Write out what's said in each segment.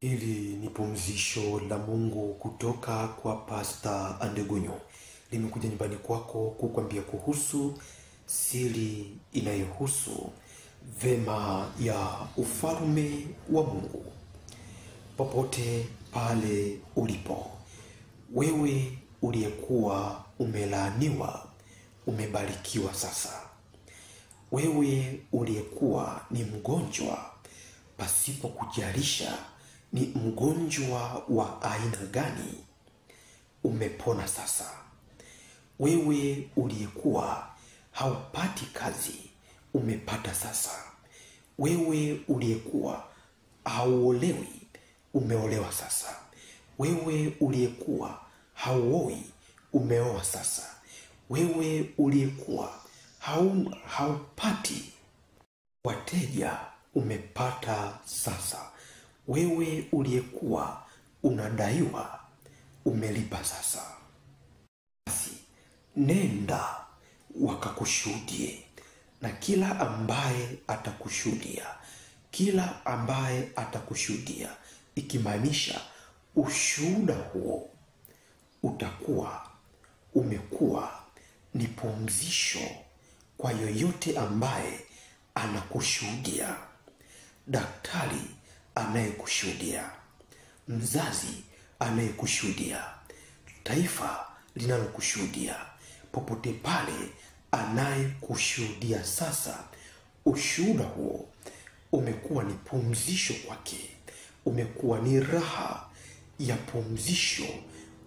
Hili ni pumzisho la Mungu kutoka kwa Pastor Andegunyo. Limekuja nyumbani kwako kukwambia kuhusu siri inayohusu vema ya ufalme wa Mungu. Popote pale ulipo, wewe uliyekuwa umelaaniwa umebarikiwa sasa. Wewe uliyekuwa ni mgonjwa pasipo kujalisha ni mgonjwa wa aina gani, umepona sasa. Wewe uliyekuwa haupati kazi umepata sasa. Wewe uliyekuwa hauolewi umeolewa sasa. Wewe uliyekuwa hauoi umeoa sasa. Wewe uliyekuwa haupati wateja umepata sasa. Wewe uliyekuwa unadaiwa umelipa sasa. Basi nenda wakakushuhudie, na kila ambaye atakushuhudia, ikimaanisha ushuhuda huo umekuwa ni pumzisho kwa yoyote ambaye anakushuhudia. Daktari anayekushuhudia, mzazi anayekushuhudia, taifa linalokushuhudia, popote pale anayekushuhudia sasa, ushuhuda huo umekuwa ni pumzisho kwake, umekuwa ni raha ya pumzisho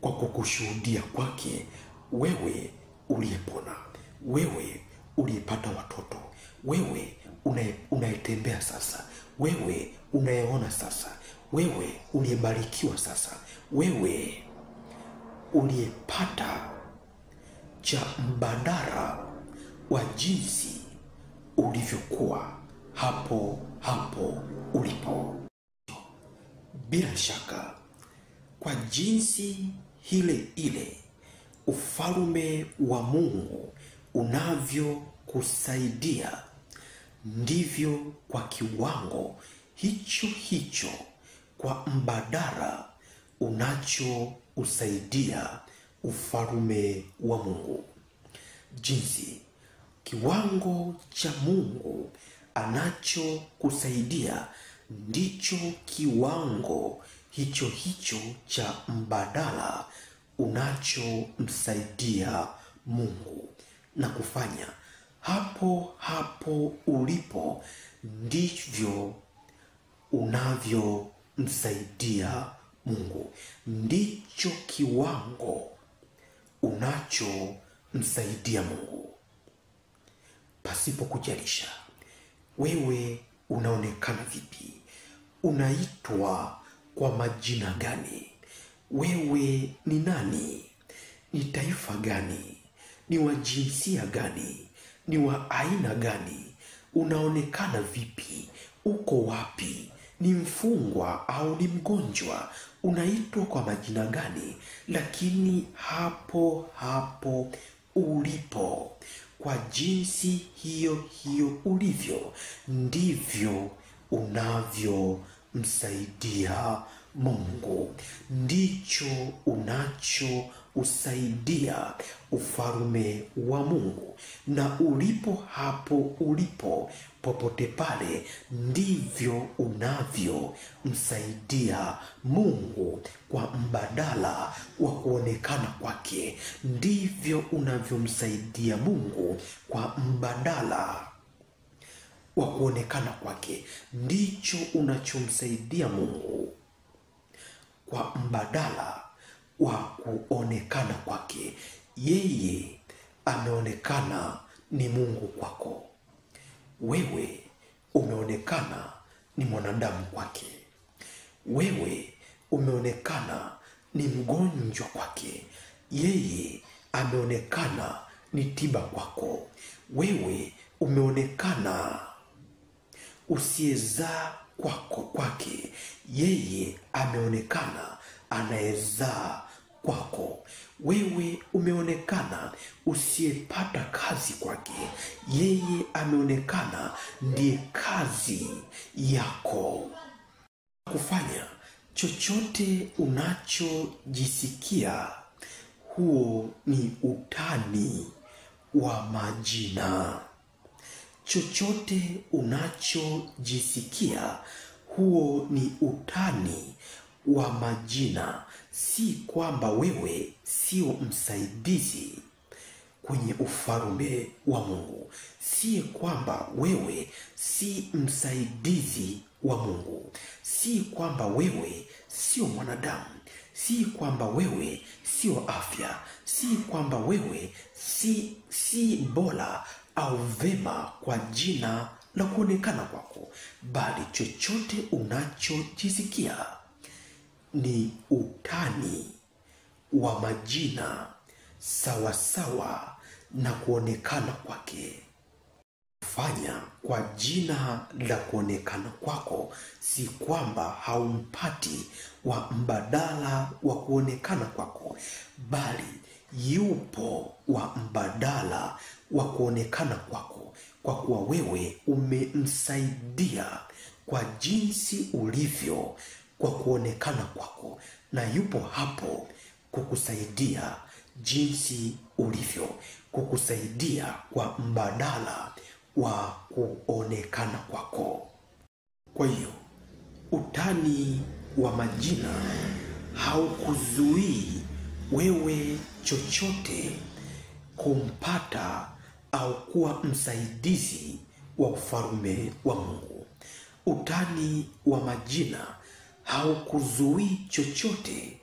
kwa kukushuhudia kwake. Wewe uliyepona, wewe uliyepata watoto, wewe unayetembea sasa, wewe unayeona sasa, wewe uliyebarikiwa sasa, wewe uliyepata cha mbadala wa jinsi ulivyokuwa hapo ulipo. Bila shaka kwa jinsi ile ufalme wa Mungu unavyokusaidia, ndivyo kwa kiwango hicho kwa mbadala unachousaidia ufalme wa Mungu. Jinsi kiwango cha Mungu anachokusaidia, ndicho kiwango hicho cha mbadala unachomsaidia Mungu, na kufanya hapo ulipo ndivyo unavyomsaidia Mungu. Ndicho kiwango unachomsaidia Mungu, pasipo kujalisha wewe unaonekana vipi, unaitwa kwa majina gani, wewe ni nani, ni taifa gani, ni wa jinsia gani, ni wa aina gani, unaonekana vipi, uko wapi, ni mfungwa au ni mgonjwa, unaitwa kwa majina gani. Lakini hapo ulipo, kwa jinsi hiyo ulivyo, ndivyo unavyomsaidia Mungu, ndicho unachousaidia ufalme wa Mungu. Na hapo ulipo, popote pale, ndivyo unavyomsaidia Mungu kwa mbadala wa kuonekana kwake. Ndivyo unavyomsaidia Mungu kwa mbadala wa kuonekana kwake. Ndicho unachomsaidia Mungu kwa mbadala wa kuonekana kwake. Yeye ameonekana ni Mungu kwako, wewe umeonekana ni mwanadamu kwake. Wewe umeonekana ni mgonjwa kwake, yeye ameonekana ni tiba kwako. Wewe umeonekana usiyezaa kwake, yeye ameonekana anayezaa kwako. Wewe umeonekana usiyepata kazi kwake, yeye ameonekana ndiye kazi yako. Kufanya Chochote unachojisikia, huo ni utani wa majina. Chochote unachojisikia, huo ni utani wa majina. Si kwamba wewe sio msaidizi kwenye ufalme wa Mungu. Si kwamba wewe si msaidizi wa Mungu. Si kwamba wewe sio mwanadamu. Si kwamba wewe sio afya. Si kwamba wewe si bora au vema kwa jina la kuonekana kwako, bali chochote unachojisikia ni utani wa majina sawasawa na kuonekana kwake. Fanya kwa jina la kuonekana kwako, si kwamba haumpati wa mbadala wa kuonekana kwako, bali yupo wa mbadala wa kuonekana kwako, kwa kuwa wewe umemsaidia kwa jinsi ulivyo kwa kuonekana kwako, na yupo hapo kukusaidia jinsi ulivyo, kukusaidia kwa mbadala wa kuonekana kwako. Kwa hiyo utani wa majina haukuzuii wewe chochote kumpata au kuwa msaidizi wa ufalme wa Mungu. Utani wa majina haukuzuii chochote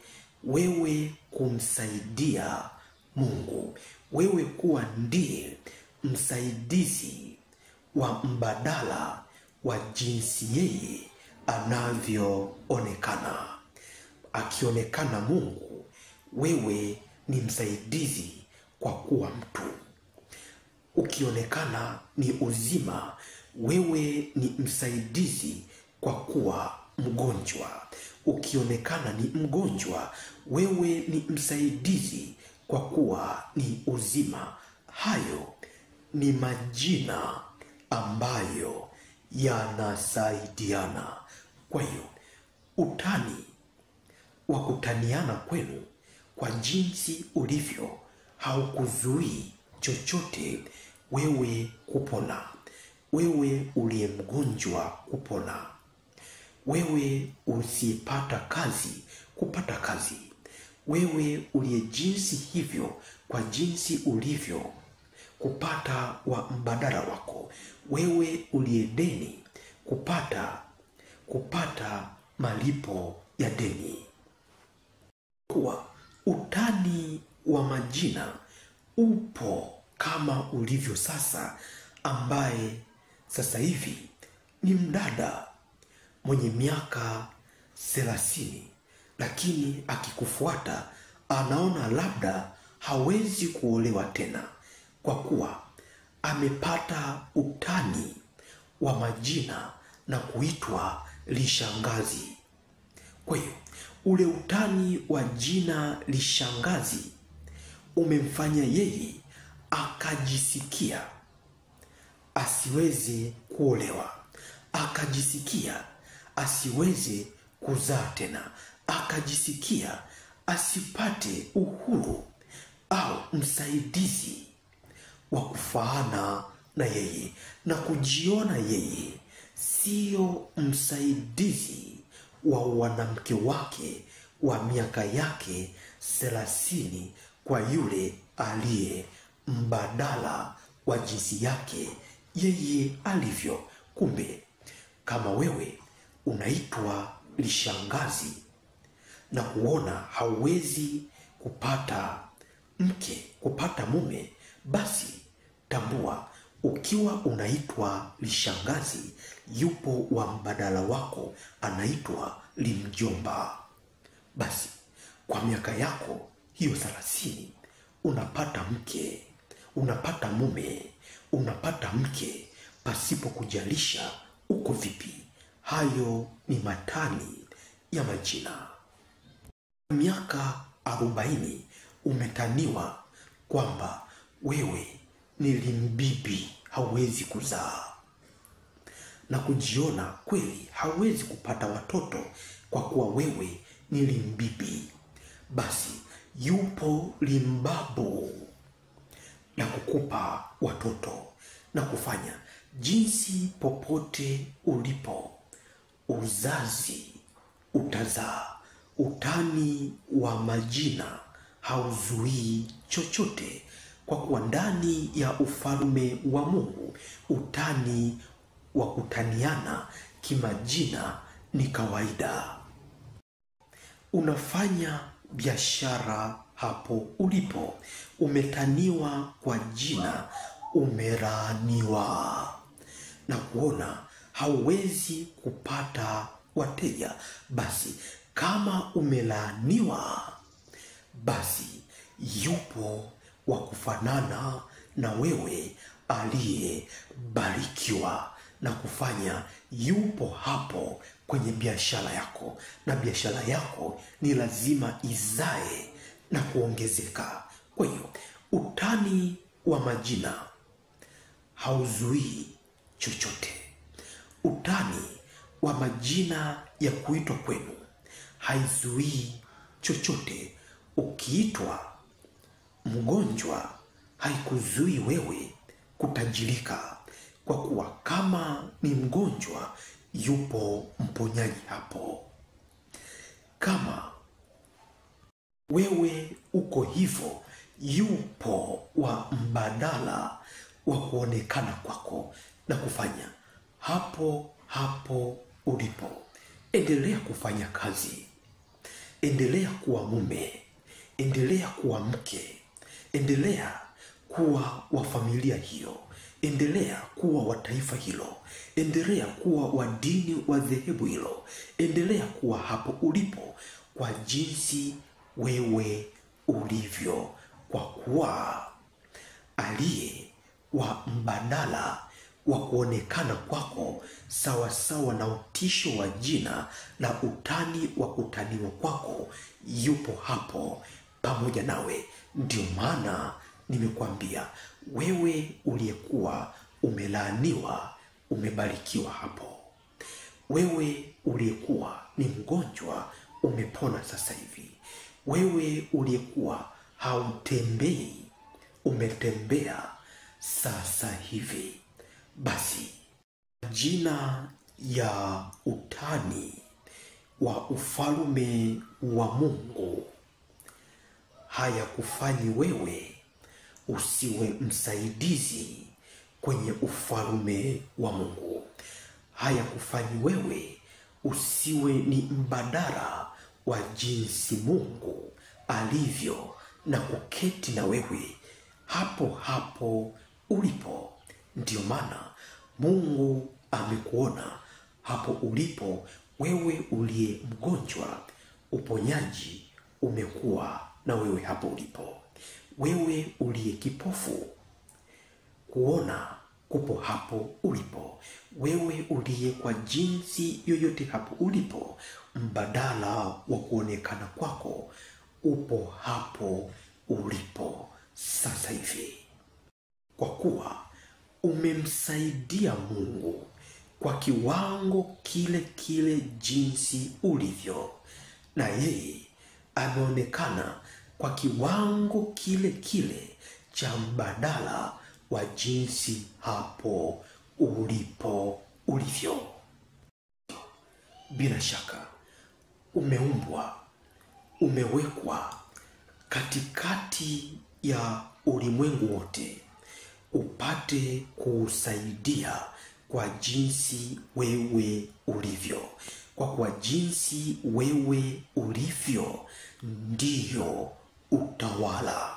wewe kumsaidia Mungu, wewe kuwa ndiye msaidizi wa mbadala wa jinsi yeye anavyoonekana. Akionekana Mungu, wewe ni msaidizi kwa kuwa mtu. Ukionekana ni uzima, wewe ni msaidizi kwa kuwa mgonjwa. Ukionekana ni mgonjwa, wewe ni msaidizi kwa kuwa ni uzima. Hayo ni majina ambayo yanasaidiana. Kwa hiyo utani wa kutaniana kwenu kwa jinsi ulivyo haukuzuii chochote wewe kupona, wewe uliye mgonjwa kupona, wewe usipata kazi kupata kazi, wewe uliye jinsi hivyo kwa jinsi ulivyo kupata wa mbadala wako, wewe uliye deni kupata malipo ya deni. Kwa utani wa majina upo kama ulivyo sasa, ambaye sasa hivi ni mdada mwenye miaka 30, lakini akikufuata anaona labda hawezi kuolewa tena, kwa kuwa amepata utani wa majina na kuitwa lishangazi. Kwa hiyo ule utani wa jina lishangazi umemfanya yeye akajisikia asiweze kuolewa, akajisikia asiweze kuzaa tena, akajisikia asipate uhuru au msaidizi wa kufaana na yeye, na kujiona yeye sio msaidizi wa wanamke wake wa miaka yake 30 kwa yule aliye mbadala wa jinsi yake yeye alivyo. Kumbe kama wewe unaitwa lishangazi na kuona hauwezi kupata mke, kupata mume, basi tambua, ukiwa unaitwa lishangazi, yupo wa mbadala wako anaitwa limjomba. Basi kwa miaka yako hiyo 30 unapata mke, unapata mume, unapata mke pasipo kujalisha uko vipi. Hayo ni matani ya majina. Miaka 40 umetaniwa kwamba wewe ni limbibi, hauwezi kuzaa, na kujiona kweli hauwezi kupata watoto kwa kuwa wewe ni limbibi, basi yupo limbabu na kukupa watoto na kufanya jinsi popote ulipo. Uzazi utazaa. Utani wa majina hauzuii chochote, kwa kuwa ndani ya ufalme wa Mungu utani wa kutaniana kimajina ni kawaida. Unafanya biashara hapo ulipo, umetaniwa kwa jina, umelaaniwa na kuona hauwezi kupata wateja. Basi kama umelaaniwa, basi yupo wa kufanana na wewe aliyebarikiwa na kufanya yupo hapo kwenye biashara yako, na biashara yako ni lazima izae na kuongezeka. Kwa hiyo utani wa majina hauzuii chochote. Utani wa majina ya kuitwa kwenu haizuii chochote. Ukiitwa mgonjwa haikuzuii wewe kutajirika, kwa kuwa kama ni mgonjwa yupo mponyaji hapo. Kama wewe uko hivyo, yupo wa mbadala wa kuonekana kwako na kufanya hapo hapo ulipo. Endelea kufanya kazi, endelea kuwa mume, endelea kuwa mke, endelea kuwa wa familia hiyo, endelea kuwa wa taifa hilo, endelea kuwa wa dini wa dhehebu hilo, endelea kuwa hapo ulipo kwa jinsi wewe ulivyo, kwa kuwa aliye wa mbadala wa kuonekana kwako sawa sawa na utisho wa jina na utani wa kutaniwa kwako yupo hapo pamoja nawe. Ndio maana nimekuambia wewe uliyekuwa umelaaniwa umebarikiwa hapo. Wewe uliyekuwa ni mgonjwa umepona sasa hivi. Wewe uliyekuwa hautembei umetembea sasa hivi. Basi jina ya utani wa ufalme wa Mungu hayakufanyi wewe usiwe msaidizi kwenye ufalme wa Mungu. Hayakufanyi wewe usiwe ni mbadala wa jinsi Mungu alivyo na kuketi na wewe hapo hapo ulipo. Ndio maana Mungu amekuona hapo ulipo. Wewe uliye mgonjwa, uponyaji umekuwa na wewe hapo ulipo. Wewe uliye kipofu, kuona kupo hapo ulipo. Wewe uliye kwa jinsi yoyote hapo ulipo, mbadala wa kuonekana kwako upo hapo ulipo sasa hivi, kwa kuwa umemsaidia Mungu kwa kiwango kile kile jinsi ulivyo, na yeye ameonekana kwa kiwango kile kile cha mbadala wa jinsi hapo ulipo ulivyo. Bila shaka umeumbwa, umewekwa katikati ya ulimwengu wote upate kusaidia kwa jinsi wewe ulivyo. Kwa jinsi wewe ulivyo ndiyo utawala.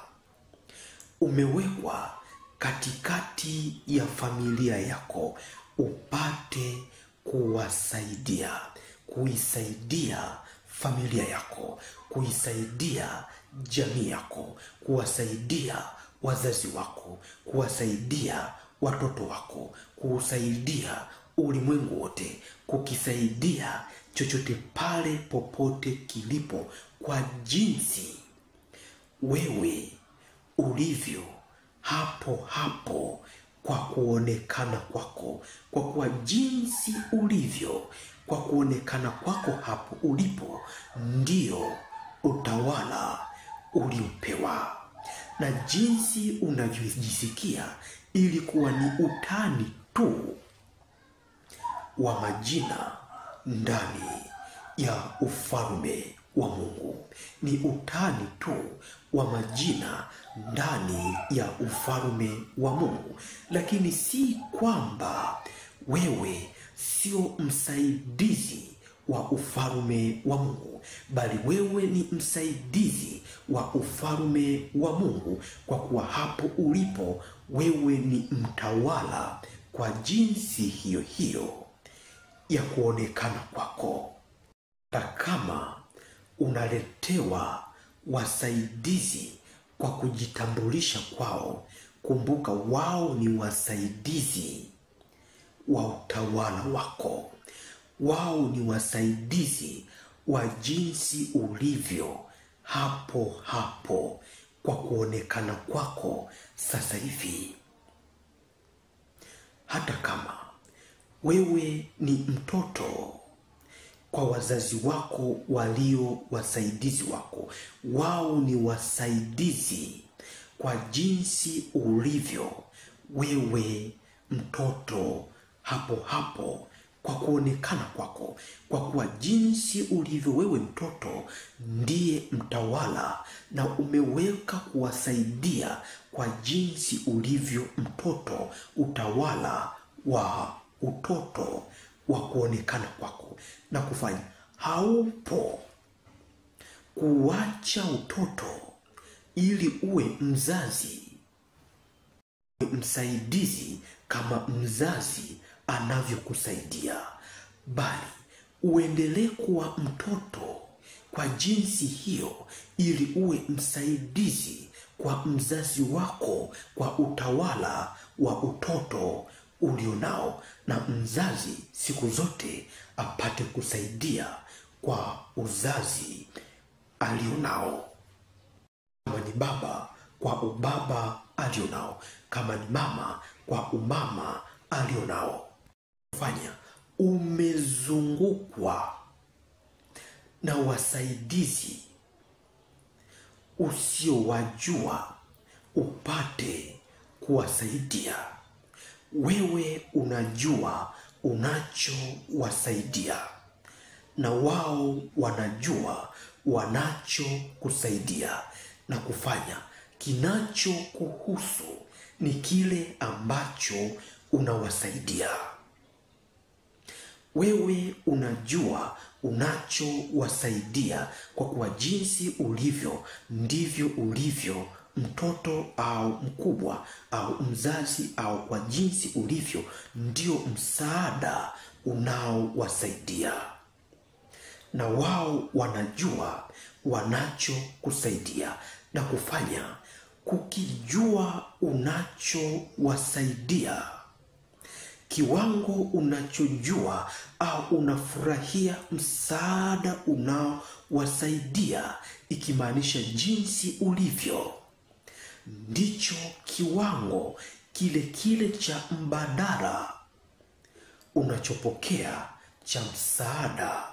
Umewekwa katikati ya familia yako upate kuwasaidia, kuisaidia familia yako, kuisaidia jamii yako, kuwasaidia wazazi wako, kuwasaidia watoto wako, kusaidia ulimwengu wote, kukisaidia chochote pale popote kilipo, kwa jinsi wewe ulivyo hapo hapo, kwa kuonekana kwako. Kwa kuwa jinsi ulivyo kwa kuonekana kwako hapo ulipo ndio utawala uliopewa. Na jinsi unavyojisikia ilikuwa ni utani tu wa majina ndani ya ufalme wa Mungu. Ni utani tu wa majina ndani ya ufalme wa Mungu. Lakini si kwamba wewe sio msaidizi wa ufalme wa Mungu, bali wewe ni msaidizi wa ufalme wa Mungu, kwa kuwa hapo ulipo wewe ni mtawala kwa jinsi hiyo hiyo ya kuonekana kwako. Hata kama unaletewa wasaidizi kwa kujitambulisha kwao, kumbuka wao ni wasaidizi wa utawala wako. Wao ni wasaidizi wa jinsi ulivyo hapo hapo kwa kuonekana kwako sasa hivi. Hata kama wewe ni mtoto kwa wazazi wako walio wasaidizi wako, wao ni wasaidizi kwa jinsi ulivyo wewe mtoto hapo hapo kwa kuonekana kwako, kwa kuwa jinsi ulivyo wewe mtoto ndiye mtawala, na umeweka kuwasaidia kwa jinsi ulivyo mtoto, utawala wa utoto wa kuonekana kwako na kufanya. Haupo kuacha utoto ili uwe mzazi msaidizi kama mzazi anavyokusaidia, bali uendelee kuwa mtoto kwa jinsi hiyo ili uwe msaidizi kwa mzazi wako kwa utawala wa utoto ulionao, na mzazi siku zote apate kusaidia kwa uzazi alionao. Kama ni baba, kwa ubaba alionao. Kama ni mama, kwa umama alionao. Fanya umezungukwa na wasaidizi usiowajua upate kuwasaidia. Wewe unajua unachowasaidia, na wao wanajua wanachokusaidia, na kufanya kinachokuhusu ni kile ambacho unawasaidia. Wewe unajua unachowasaidia, kwa kuwa jinsi ulivyo ndivyo ulivyo mtoto au mkubwa au mzazi, au kwa jinsi ulivyo ndio msaada unaowasaidia, na wao wanajua wanachokusaidia na kufanya. Kukijua unachowasaidia, kiwango unachojua au unafurahia msaada unaowasaidia, ikimaanisha jinsi ulivyo, ndicho kiwango kile kile cha mbadala unachopokea cha msaada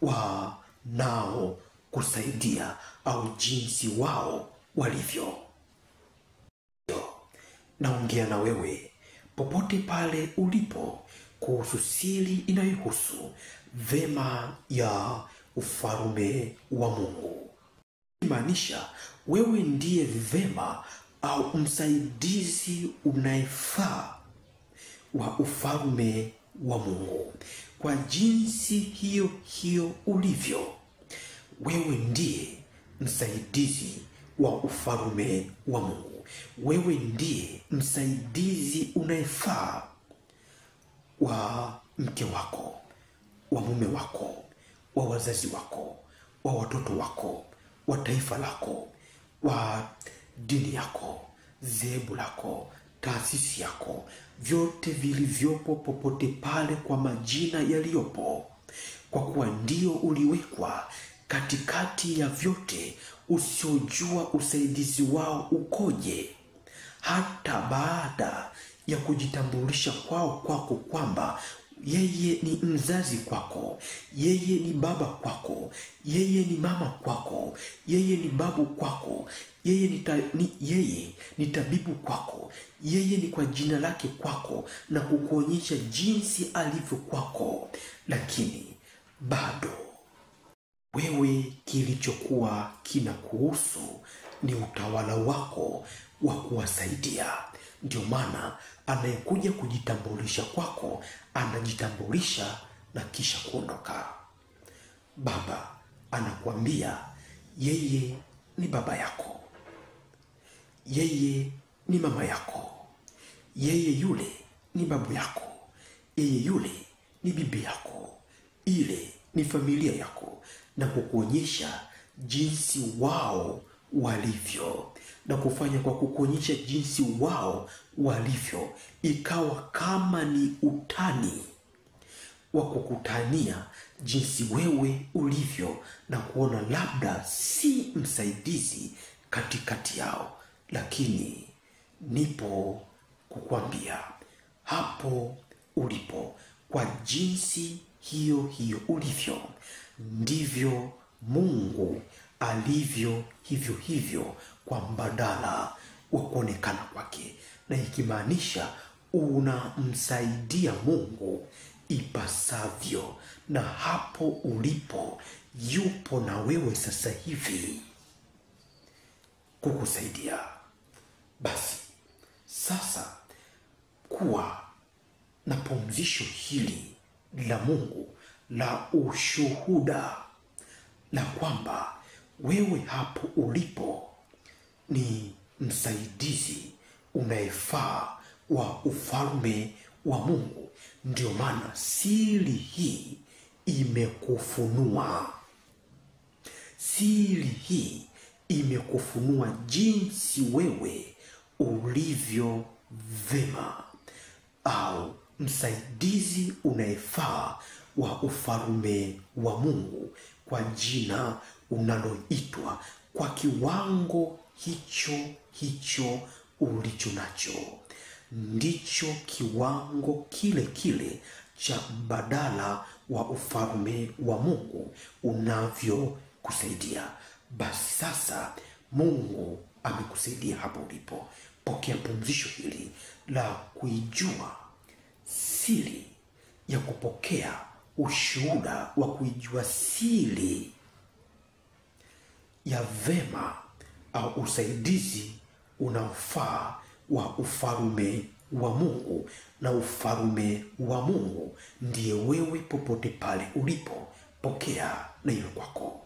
wa nao kusaidia, au jinsi wao walivyo. Naongea na wewe popote pale ulipo kuhusu siri inayohusu vema ya ufalme wa Mungu. Imaanisha wewe ndiye vema au msaidizi unayefaa wa ufalme wa Mungu. Kwa jinsi hiyo hiyo ulivyo, wewe ndiye msaidizi wa ufalme wa Mungu. Wewe ndiye msaidizi unayefaa wa mke wako, wa mume wako, wa wazazi wako, wa watoto wako, wa taifa lako, wa dini yako, dhehebu lako, taasisi yako, vyote vilivyopo popote pale kwa majina yaliyopo, kwa kuwa ndio uliwekwa katikati ya vyote, usiojua usaidizi wao ukoje, hata baada ya kujitambulisha kwao kwako kwamba Yeye ni mzazi kwako, yeye ni baba kwako, yeye ni mama kwako, yeye ni babu kwako, yeye ni tabibu kwako, yeye ni kwa jina lake kwako na kukuonyesha jinsi alivyo kwako. Lakini bado wewe, kilichokuwa kinakuhusu ni utawala wako wa kuwasaidia. Ndio maana anayekuja kujitambulisha kwako anajitambulisha na kisha kuondoka. Baba anakuambia yeye ni baba yako, yeye ni mama yako, yeye yule ni babu yako, yeye yule ni bibi yako, ile ni familia yako, na kukuonyesha jinsi wao walivyo, na kufanya kwa kukuonyesha jinsi wao walivyo, ikawa kama ni utani wa kukutania jinsi wewe ulivyo, na kuona labda si msaidizi katikati yao. Lakini nipo kukwambia, hapo ulipo, kwa jinsi hiyo hiyo ulivyo, ndivyo Mungu alivyo hivyo hivyo, kwa mbadala wa kuonekana kwake. Na ikimaanisha unamsaidia Mungu ipasavyo, na hapo ulipo yupo na wewe sasa hivi kukusaidia. Basi sasa, kuwa na pumzisho hili la Mungu la ushuhuda, la kwamba wewe hapo ulipo ni msaidizi unayefaa wa ufalme wa Mungu. Ndio maana siri hii imekufunua. Siri hii imekufunua jinsi wewe ulivyo vema, au msaidizi unayefaa wa ufalme wa Mungu, kwa jina unaloitwa, kwa kiwango hicho hicho ulicho nacho. Ndicho kiwango kile kile cha mbadala wa ufalme wa Mungu unavyokusaidia. Basi sasa, Mungu amekusaidia hapo ulipo. Pokea pumzisho hili la kuijua siri ya kupokea ushuhuda wa kuijua siri ya vema au usaidizi unaofaa wa ufalme wa Mungu. Na ufalme wa Mungu ndiye wewe, popote pale ulipo. Pokea na iwe kwako.